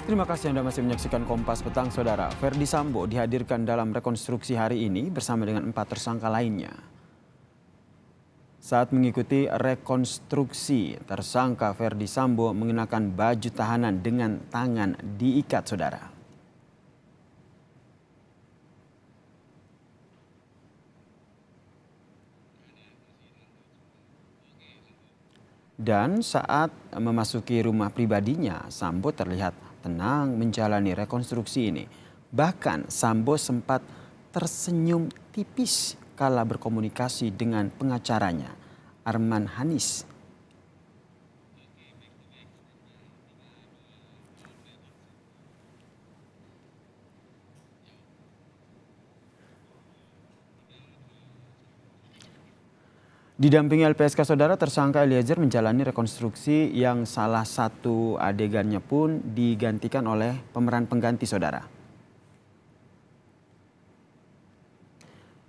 Terima kasih Anda masih menyaksikan Kompas Petang, Saudara. Verdi Sambo dihadirkan dalam rekonstruksi hari ini bersama dengan 4 tersangka lainnya. Saat mengikuti rekonstruksi, tersangka Verdi Sambo mengenakan baju tahanan dengan tangan diikat, Saudara. Dan saat memasuki rumah pribadinya, Sambo terlihat tenang menjalani rekonstruksi ini. Bahkan Sambo sempat tersenyum tipis kala berkomunikasi dengan pengacaranya, Arman Hanis. Didampingi LPSK, Saudara, tersangka Eliezer menjalani rekonstruksi yang salah satu adegannya pun digantikan oleh pemeran pengganti, Saudara.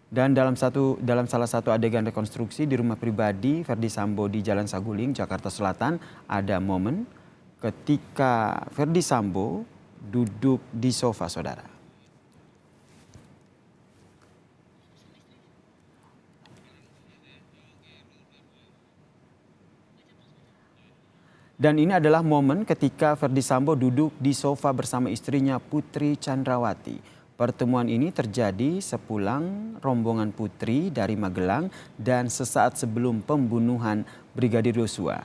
Dan dalam salah satu adegan rekonstruksi di rumah pribadi Verdi Sambo di Jalan Saguling, Jakarta Selatan, ada momen ketika Verdi Sambo duduk di sofa, Saudara. Dan ini adalah momen ketika Verdi Sambo duduk di sofa bersama istrinya Putri Chandrawati. Pertemuan ini terjadi sepulang rombongan Putri dari Magelang dan sesaat sebelum pembunuhan Brigadir Yosua.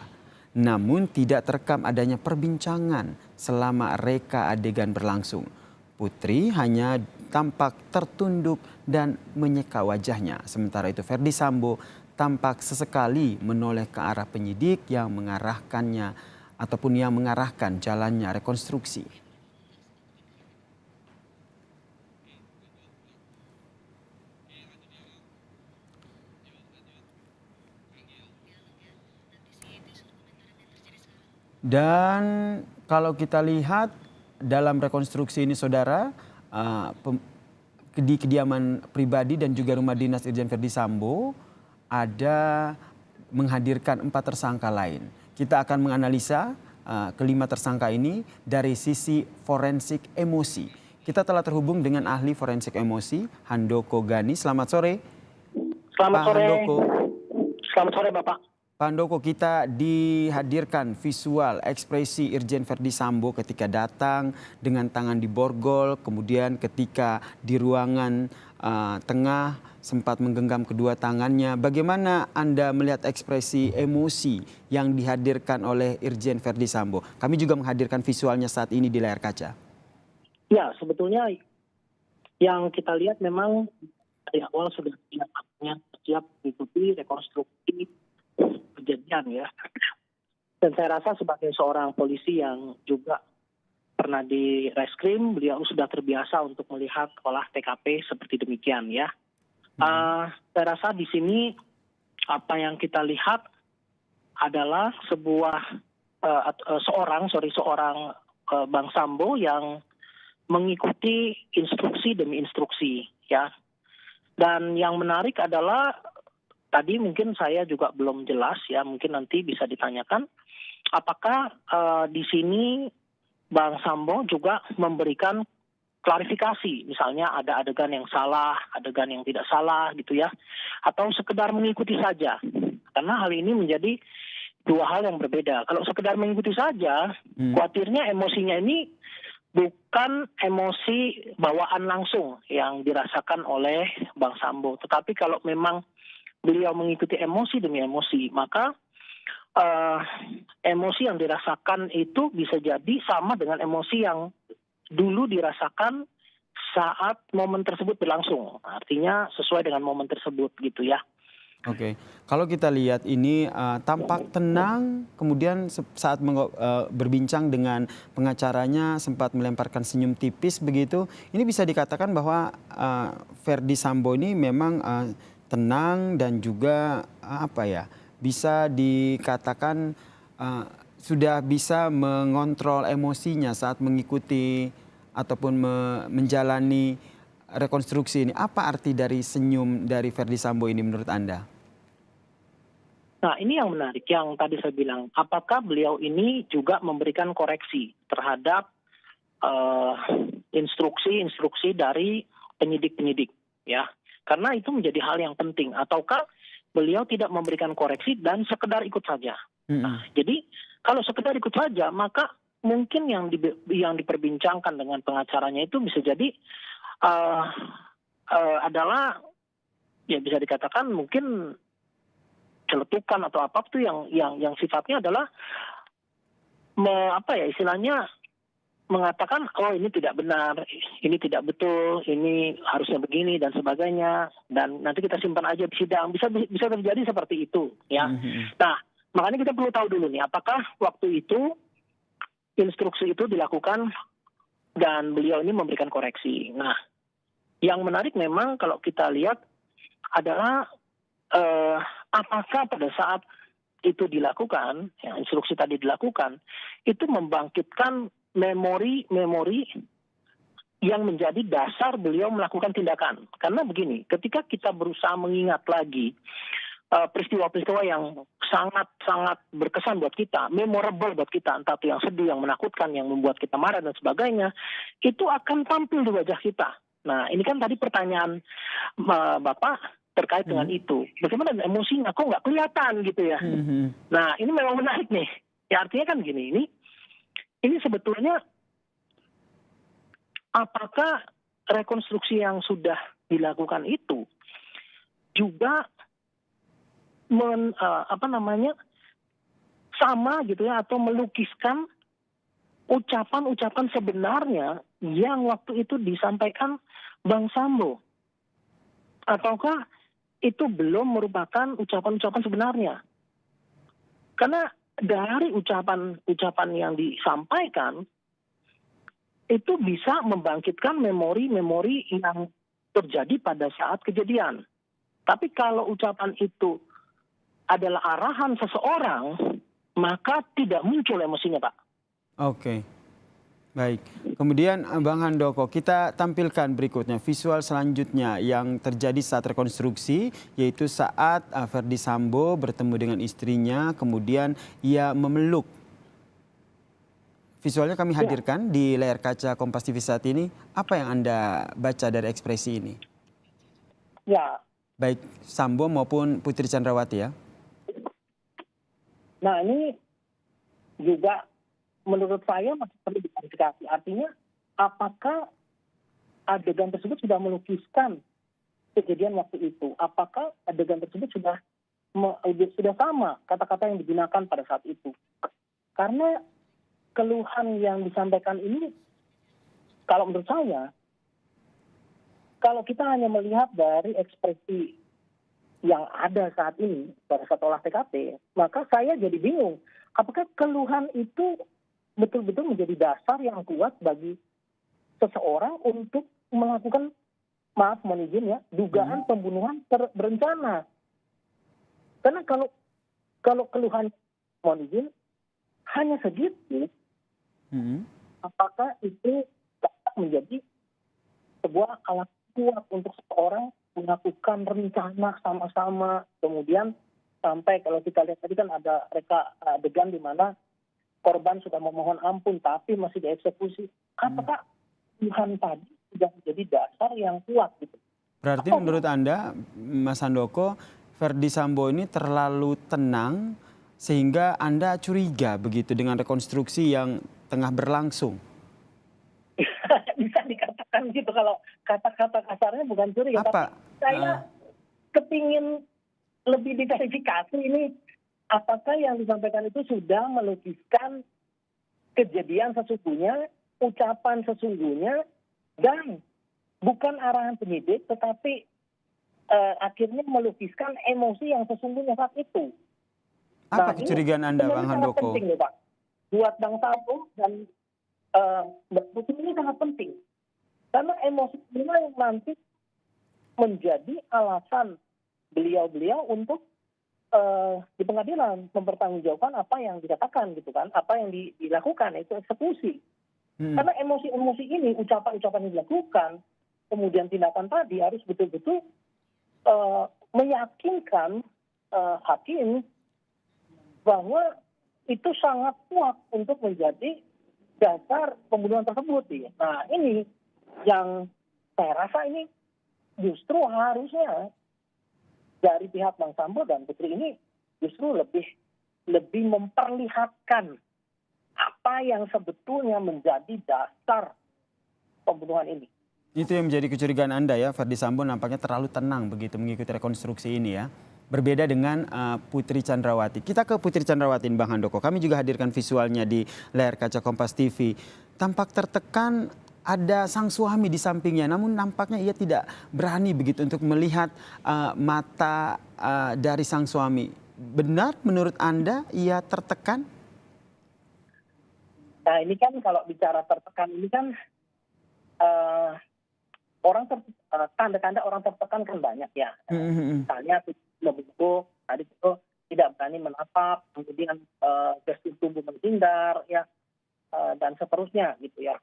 Namun tidak terekam adanya perbincangan selama reka adegan berlangsung. Putri hanya tampak tertunduk dan menyeka wajahnya. Sementara itu Verdi Sambo tampak sesekali menoleh ke arah penyidik yang mengarahkannya ataupun yang mengarahkan jalannya rekonstruksi. Dan kalau kita lihat dalam rekonstruksi ini, Saudara, di kediaman pribadi dan juga rumah dinas Irjen Verdi Sambo ada menghadirkan 4 tersangka lain. Kita akan menganalisa kelima tersangka ini dari sisi forensik emosi. Kita telah terhubung dengan ahli forensik emosi, Handoko Gani. Selamat sore. Selamat Pak sore. Handoko. Selamat sore, Bapak. Pak Handoko, kita dihadirkan visual ekspresi Irjen Verdi Sambo ketika datang dengan tangan di borgol, kemudian ketika di ruangan tengah sempat menggenggam kedua tangannya. Bagaimana Anda melihat ekspresi emosi yang dihadirkan oleh Irjen Verdi Sambo? Kami juga menghadirkan visualnya saat ini di layar kaca. Ya, sebetulnya yang kita lihat memang dari awal sudah siap mengikuti rekonstruksi kejadian ya. Dan saya rasa sebagai seorang polisi yang juga pernah di reskrim, beliau sudah terbiasa untuk melihat olah TKP seperti demikian ya. Saya rasa di sini apa yang kita lihat adalah seorang Bang Sambo yang mengikuti instruksi demi instruksi ya. Dan yang menarik adalah tadi mungkin saya juga belum jelas ya, mungkin nanti bisa ditanyakan apakah di sini Bang Sambo juga memberikan klarifikasi, misalnya ada adegan yang salah, adegan yang tidak salah gitu ya, atau sekedar mengikuti saja. Karena hal ini menjadi dua hal yang berbeda. Kalau sekedar mengikuti saja, khawatirnya emosinya ini bukan emosi bawaan langsung yang dirasakan oleh Bang Sambo. Tetapi kalau memang beliau mengikuti emosi demi emosi, maka emosi yang dirasakan itu bisa jadi sama dengan emosi yang dulu dirasakan saat momen tersebut berlangsung. Artinya sesuai dengan momen tersebut gitu ya. Oke, kalau kita lihat ini tampak tenang, kemudian saat berbincang dengan pengacaranya sempat melemparkan senyum tipis begitu. Ini bisa dikatakan bahwa Verdi Sambo ini memang tenang dan juga bisa dikatakan sudah bisa mengontrol emosinya saat mengikuti ataupun menjalani rekonstruksi ini. Apa arti dari senyum dari Verdi Sambo ini menurut Anda? Nah, ini yang menarik yang tadi saya bilang. Apakah beliau ini juga memberikan koreksi terhadap eh, instruksi-instruksi dari penyidik-penyidik, ya. Karena itu menjadi hal yang penting. Ataukah beliau tidak memberikan koreksi dan sekedar ikut saja. Nah, jadi kalau sekedar ikut saja, maka mungkin yang diperbincangkan dengan pengacaranya itu bisa jadi eh, adalah, ya bisa dikatakan mungkin celetukan atau apa tuh yang sifatnya adalah apa ya istilahnya, mengatakan oh ini tidak benar, ini tidak betul, ini harusnya begini dan sebagainya, dan nanti kita simpan aja di sidang, bisa terjadi seperti itu, ya. Nah, makanya kita perlu tahu dulu nih, apakah waktu itu instruksi itu dilakukan dan beliau ini memberikan koreksi. Nah, yang menarik memang kalau kita lihat adalah apakah pada saat itu dilakukan, ya, instruksi tadi dilakukan, itu membangkitkan memori-memori yang menjadi dasar beliau melakukan tindakan. Karena begini, ketika kita berusaha mengingat lagi peristiwa-peristiwa yang sangat-sangat berkesan buat kita, memorable buat kita, entah itu yang sedih, yang menakutkan, yang membuat kita marah dan sebagainya, itu akan tampil di wajah kita. Nah, ini kan tadi pertanyaan Bapak terkait dengan itu. Bagaimana emosinya? Kok nggak kelihatan gitu ya? Nah, ini memang menarik nih. Ya artinya kan gini, ini sebetulnya apakah rekonstruksi yang sudah dilakukan itu juga sama gitu ya, atau melukiskan ucapan-ucapan sebenarnya yang waktu itu disampaikan Bang Sambo, ataukah itu belum merupakan ucapan-ucapan sebenarnya? Karena dari ucapan-ucapan yang disampaikan itu bisa membangkitkan memori-memori yang terjadi pada saat kejadian. Tapi kalau ucapan itu adalah arahan seseorang, maka tidak muncul emosinya, Pak. Oke, baik. Kemudian Bang Handoko, kita tampilkan berikutnya visual selanjutnya yang terjadi saat rekonstruksi, yaitu saat Verdi Sambo bertemu dengan istrinya, kemudian ia memeluk. Visualnya kami hadirkan di layar kaca Kompas TV saat ini. Apa yang Anda baca dari ekspresi ini? Ya. Baik Sambo maupun Putri Chandrawati ya. Nah, ini juga menurut saya masih perlu diklarifikasi. Artinya, apakah adegan tersebut sudah melukiskan kejadian waktu itu? Apakah adegan tersebut sudah sama kata-kata yang digunakan pada saat itu? Karena keluhan yang disampaikan ini, kalau menurut saya, kalau kita hanya melihat dari ekspresi yang ada saat ini pada saat olah TKP, maka saya jadi bingung. Apakah keluhan itu betul-betul menjadi dasar yang kuat bagi seseorang untuk melakukan, maaf mohon izin ya, dugaan pembunuhan berencana? Karena kalau keluhan, mohon izin, hanya segitu, apakah itu dapat menjadi sebuah alat kuat untuk seseorang melakukan rencana sama-sama, kemudian sampai kalau kita lihat tadi kan ada reka adegan di mana korban sudah memohon ampun tapi masih dieksekusi. Apakah Tuhan tadi sudah menjadi dasar yang kuat gitu? Berarti menurut Anda, Mas Handoko, Verdi Sambo ini terlalu tenang sehingga Anda curiga begitu dengan rekonstruksi yang tengah berlangsung? Bisa dikatakan gitu, kalau kata-kata kasarnya bukan curiga. Apa? Tapi saya kepingin lebih diverifikasi ini, apakah yang disampaikan itu sudah melukiskan kejadian sesungguhnya, ucapan sesungguhnya, dan bukan arahan penyidik, tetapi akhirnya melukiskan emosi yang sesungguhnya saat itu. Apa kecurigaan Anda, Bang Handoko? Penting, Pak. Buat Bang Sambo dan ini sangat penting. Karena emosi inilah yang nanti menjadi alasan beliau-beliau untuk di pengadilan mempertanggungjawabkan apa yang dikatakan gitu kan, apa yang dilakukan, itu eksekusi. Karena emosi-emosi ini, ucapan-ucapan yang dilakukan, kemudian tindakan tadi harus betul-betul meyakinkan hakim bahwa itu sangat kuat untuk menjadi dasar pembunuhan tersebut. Ya. Nah ini yang saya rasa ini justru harusnya dari pihak Bang Sambo dan Putri ini justru lebih memperlihatkan apa yang sebetulnya menjadi dasar pembunuhan ini. Itu yang menjadi kecurigaan Anda ya, Verdi Sambo nampaknya terlalu tenang begitu mengikuti rekonstruksi ini ya. Berbeda dengan Putri Chandrawati. Kita ke Putri Chandrawati, Bang Handoko. Kami juga hadirkan visualnya di layar kaca Kompas TV. Tampak tertekan, ada sang suami di sampingnya, namun nampaknya ia tidak berani begitu untuk melihat mata dari sang suami. Benar menurut Anda ia tertekan? Nah ini kan kalau bicara tertekan ini kan tanda-tanda orang tertekan kan banyak ya. Misalnya begitu tadi itu tidak berani menatap, kemudian gestur tubuh menghindar ya dan seterusnya gitu ya.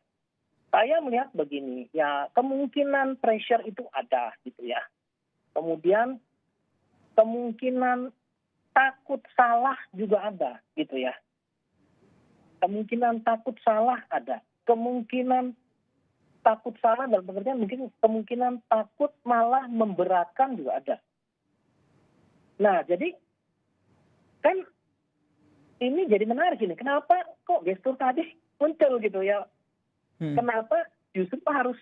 Saya melihat begini ya, kemungkinan pressure itu ada gitu ya. Kemudian kemungkinan takut salah juga ada gitu ya. Kemungkinan takut salah ada. Kemungkinan takut salah dalam pengertian mungkin kemungkinan takut malah memberatkan juga ada. Nah, jadi kan ini jadi menarik ini. Kenapa kok gestur tadi muncul gitu ya? Kenapa justru harus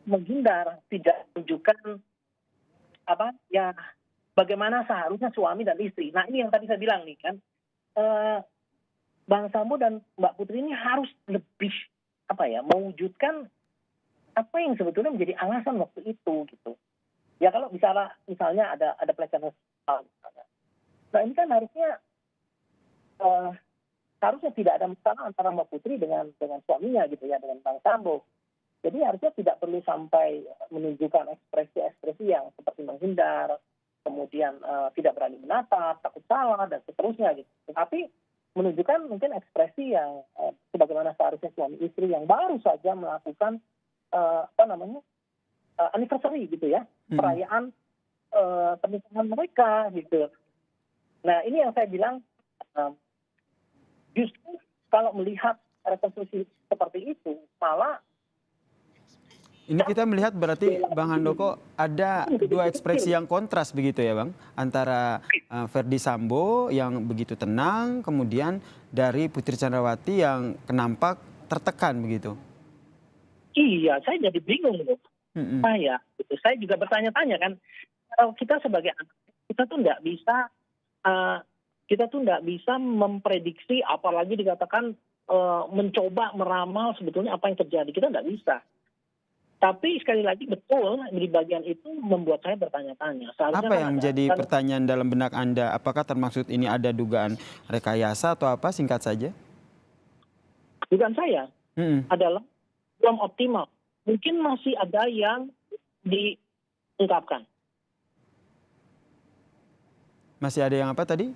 menghindar, tidak menunjukkan apa ya bagaimana seharusnya suami dan istri. Nah, ini yang tadi saya bilang nih kan. Bang Sambo dan Mbak Putri ini harus lebih mewujudkan apa yang sebetulnya menjadi alasan waktu itu gitu. Ya kalau misalnya ada pelecehan seksual. Nah ini kan harusnya tidak ada masalah antara Mbak Putri dengan suaminya gitu ya, dengan Bang Sambo. Jadi harusnya tidak perlu sampai menunjukkan ekspresi-ekspresi yang seperti menghindar, kemudian tidak berani menatap, takut salah dan seterusnya gitu. Tetapi menunjukkan mungkin ekspresi yang sebagaimana seharusnya suami istri yang baru saja melakukan anniversary gitu ya, perayaan pernikahan mereka gitu. Nah ini yang saya bilang justru kalau melihat rekonstruksi seperti itu malah ini kita melihat berarti Bang Handoko ada dua ekspresi yang kontras begitu ya Bang. Antara Verdi Sambo yang begitu tenang, kemudian dari Putri Chandrawati yang nampak tertekan begitu. Iya, saya jadi bingung loh. Saya juga bertanya-tanya kan, kalau kita sebagai anak, kita tuh nggak bisa memprediksi, apalagi dikatakan mencoba meramal sebetulnya apa yang terjadi, kita nggak bisa. Tapi sekali lagi betul di bagian itu membuat saya bertanya-tanya. Apa yang menjadi pertanyaan dalam benak Anda? Apakah termaksud ini ada dugaan rekayasa atau apa? Singkat saja. Dugaan saya adalah belum optimal. Mungkin masih ada yang diungkapkan. Masih ada yang apa tadi?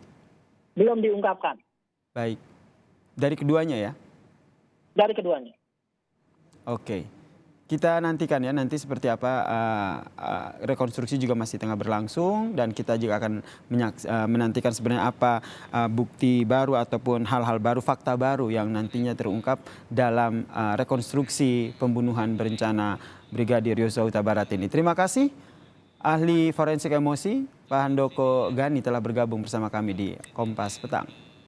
Belum diungkapkan. Baik. Dari keduanya ya? Dari keduanya. Oke. Kita nantikan ya nanti seperti apa rekonstruksi juga masih tengah berlangsung dan kita juga akan menantikan sebenarnya apa bukti baru ataupun hal-hal baru, fakta baru yang nantinya terungkap dalam rekonstruksi pembunuhan berencana Brigadir Yosua Huta Barat ini. Terima kasih ahli forensik emosi Pak Handoko Gani telah bergabung bersama kami di Kompas Petang.